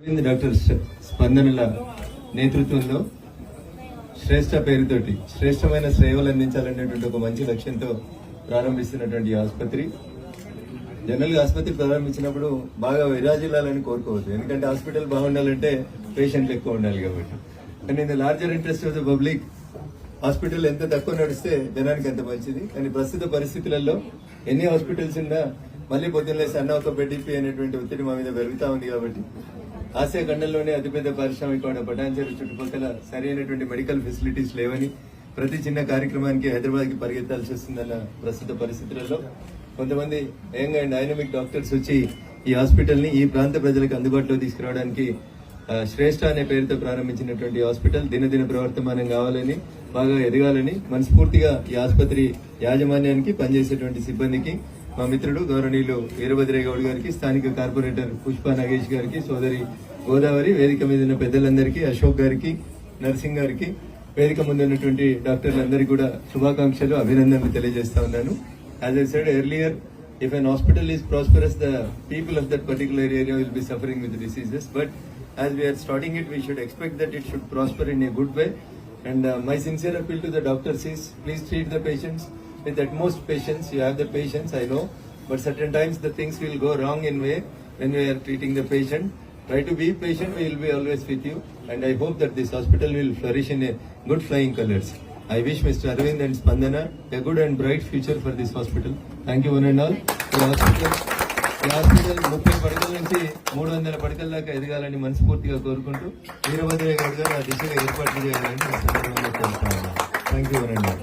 Doctor స్పందనల నేతృత్వంలో శ్రేష్ఠ పేరుతోటి శ్రేష్టమైన సేవలు అందించాలనేటువంటి ఒక మంచి లక్ష్యంతో ప్రారంభిస్తున్నటువంటి ఆసుపత్రి. జనరల్ గా ఆసుపత్రి ప్రారంభించినప్పుడు బాగా విరాజిల్లాలని కోరుకోవద్దు, ఎందుకంటే హాస్పిటల్ బాగుండాలంటే పేషెంట్లు ఎక్కువ ఉండాలి కాబట్టి. కానీ in the larger interest of the public hospital ఎంత తక్కువ నడిస్తే జనానికి అంత మంచిది. కానీ ప్రస్తుత పరిస్థితులలో ఎన్ని హాస్పిటల్స్ ఉన్నా మళ్ళీ పొద్దున్నే సన్న ఒక బెడ్డిపి అనేటువంటి ఒత్తిడి మా మీద పెరుగుతా ఉంది. కాబట్టి ఆసియా ఖండంలోనే అతిపెద్ద పారిశ్రామిక పటాన్చెరు చుట్టుపక్కల సరైనటువంటి మెడికల్ ఫెసిలిటీస్ లేవని ప్రతి చిన్న కార్యక్రమానికి హైదరాబాద్ కి పరిగెత్తాల్సి వస్తుందన్న ప్రస్తుత పరిస్థితులలో కొంతమంది యంగ్ అండ్ డైనమిక్ డాక్టర్స్ వచ్చి ఈ హాస్పిటల్ ని ఈ ప్రాంత ప్రజలకు అందుబాటులో తీసుకురావడానికి శ్రేష్ఠ అనే పేరుతో ప్రారంభించినటువంటి హాస్పిటల్ దినదిన ప్రవర్తమానం కావాలని, బాగా ఎదగాలని మనస్ఫూర్తిగా ఈ ఆసుపత్రి యాజమాన్యానికి, పనిచేసేటువంటి సిబ్బందికి, మా మిత్రుడు గౌరవనీయులు వీరభద్రయ్య గౌడ్ గారికి, స్థానిక కార్పొరేటర్ పుష్ప నాగేష్ గారికి, సోదరి గోదావరి, వేదిక మీద ఉన్న పెద్దలందరికీ, అశోక్ గారికి, నర్సింగ్ గారికి, వేదిక ముందు ఉన్నటువంటి డాక్టర్లందరికీ కూడా శుభాకాంక్షలు, అభినందనలు తెలియజేస్తా ఉన్నాను. As I said earlier, if an hospital is prosperous, the people of that particular area will be suffering with diseases. But as we are starting it, we should expect that it should prosper in a good way. And my sincere appeal to the doctors is, please treat the patients with utmost patience. You have the patience, I know, but certain times the things will go wrong in way when we are treating the patient. Try to be patient, we will be always with you. And I hope that this hospital will flourish in a good flying colors. I wish Mr. Arvind and Spandana a good and bright future for this hospital. Thank you one and all. ఈ hospital 30 పడకల నుంచి 300 పడకల దాకా ఎదగాలని మనస్ఫూర్తిగా కోరుకుంటూ వీరభద్రయ్య గౌడ్ గారు ఆ దిశగా ఏర్పాట్లు చేయాలని thank you one and all.